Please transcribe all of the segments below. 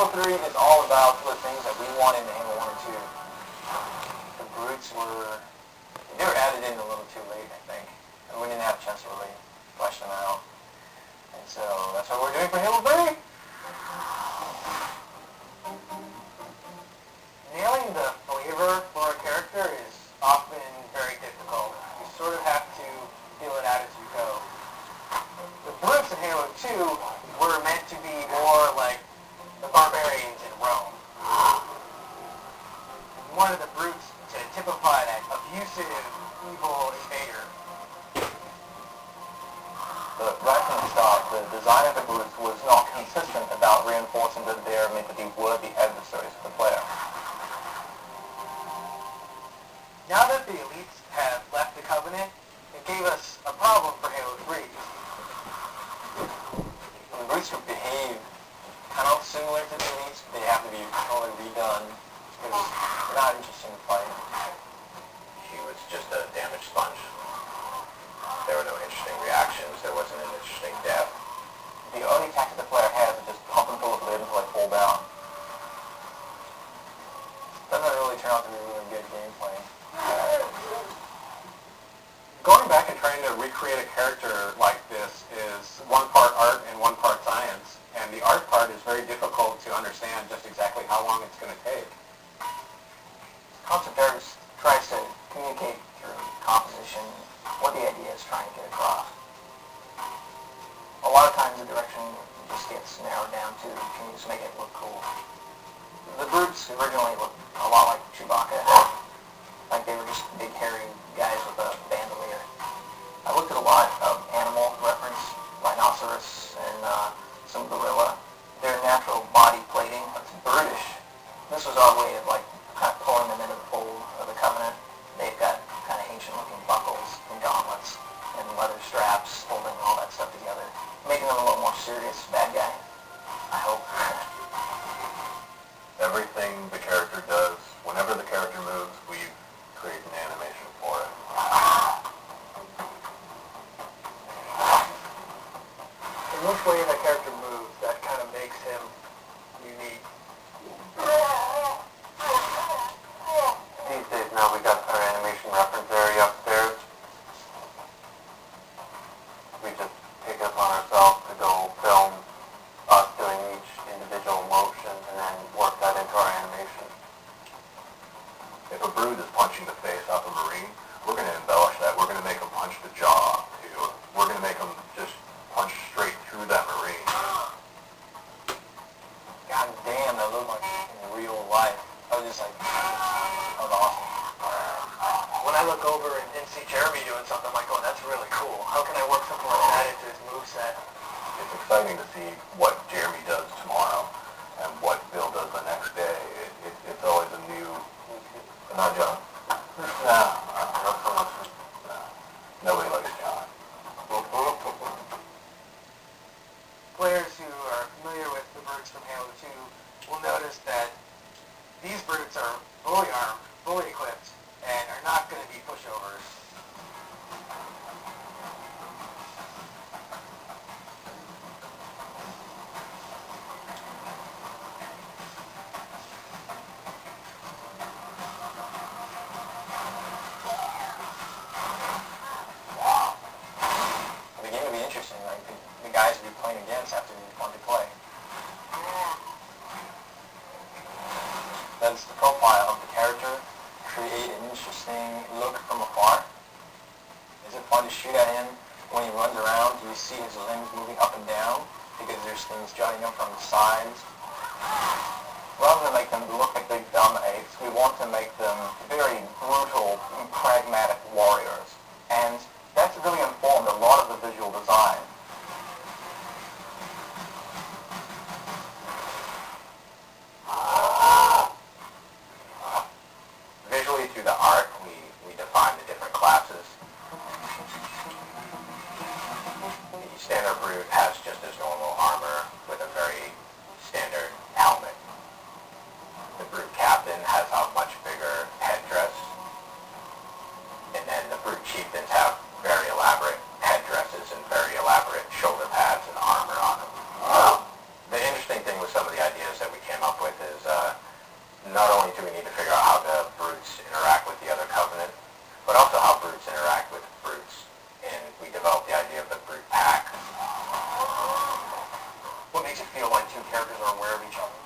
Halo 3 is all about the things that we wanted in Halo 1 and 2. The brutes they were added in a little too late, I think. And we didn't have a chance to really flesh them out. And so that's what we're doing for Halo 3. Nailing the flavor for a character is often very difficult. You sort of have to feel it out as you go. The brutes in Halo 2 were meant to be more like the barbarians in Rome. We wanted the brutes to typify that abusive, evil invader. But right from the start, the design of the brutes was not consistent about reinforcing that they are meant to be worthy adversaries for the player. Now that the elites have left the Covenant, it gave us a problem for Halo 3. The brutes would behave kind of similar to the elites, they have to be totally redone because they're not interesting to fight. She was just a damaged sponge. There were no interesting reactions, there wasn't an interesting death. The only tactic the player has is just pump them full of lead until they fall down. Doesn't really turn out to be really good gameplay. Going back and trying to recreate a character like this is one part art and one part science. And the art part is very difficult to understand just exactly how long it's going to take. Concept art tries to communicate through composition what the idea is trying to get across. A lot of times the direction just gets narrowed down to, can you just make it look cool? The brutes originally looked a lot like Chewbacca. Like they were just big hairy guys with a bandolier. I looked at a lot of animal reference, rhinoceros and some gorilla. Their natural body plating, that's brutish. This was our way of like kind of pulling them into the fold of the Covenant. They've got kind of ancient looking buckles and gauntlets and leather straps holding all that stuff together, making them a little more serious bad guy, I hope. Everything the character does, whenever the character moves, we create an animation for it. In which way that character moves, that kind of makes him unique. These days now we got our animation reference area upstairs. We just take it upon ourselves to go film us doing each individual motion and then work that into our animation. If a brute is punching the face off a Marine, we're going to embellish that. We're going to make him punch the jaw, too. We're going to make him just punch straight through that Marine. God damn, that looked like in real life. I was just like, that was awesome. When I look over and see Jeremy doing something, I'm like, oh, that's really cool. How can I work something like that into his moveset? It's exciting to see what Jeremy does tomorrow and what Bill does the next day. It's always a new... Not John. No, not so much. No. Nobody likes John. Players who are familiar with the brutes from Halo 2 will notice that these brutes are fully armed, fully equipped, and are not going to be pushovers. The game will be interesting. Like the guys will be playing against have to be fun to play. That's the profile of the character. Create an interesting look from afar. Is it fun to shoot at him when he runs around? Do you see his limbs moving up and down because there's things jutting up from the sides? Rather than make them look like big dumb apes, we want to make them very brutal, pragmatic warriors. And that's really informed a lot of the visual design. Visually through the art, we define the different classes. The standard brute has just his normal armor with a very standard helmet. The brute captain has a much bigger headdress. And then the brute chieftains have very elaborate headdresses and very elaborate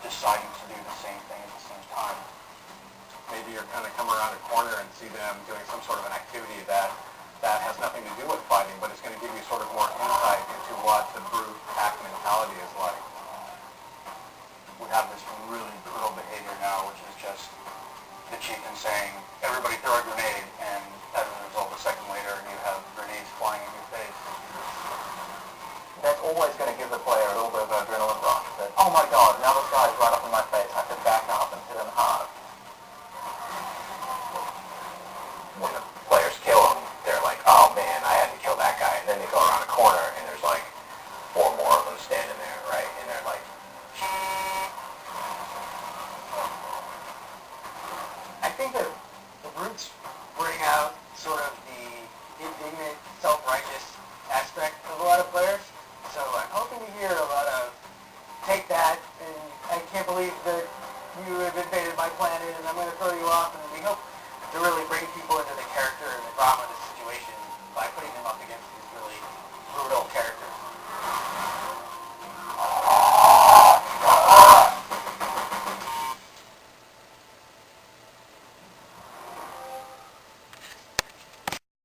deciding to do the same thing at the same time. Maybe you're kind of come around a corner and see them doing some sort of an activity that has nothing to do with fighting, but it's going to give you sort of more insight into what the brute pack mentality is like. We have this really brutal behavior now, which is just the chieftain saying, everybody throw a grenade, and as a result, a second later, you have grenades flying in your face. That's always going to give the player a little bit of an adrenaline rush. That, oh my god, now this guy's right up in my face, I have to back up and hit him hard. When the players kill him, they're like, oh man, I had to kill that guy. And then they go around a corner and there's like 4 more of them standing there, right? And they're like, I think that the brutes bring out sort of the indignant, self-righteous aspect of a lot of players. So I'm hoping to hear a lot of, take that, and I can't believe that you have invaded my planet, and I'm going to throw you off, and we hope to really bring people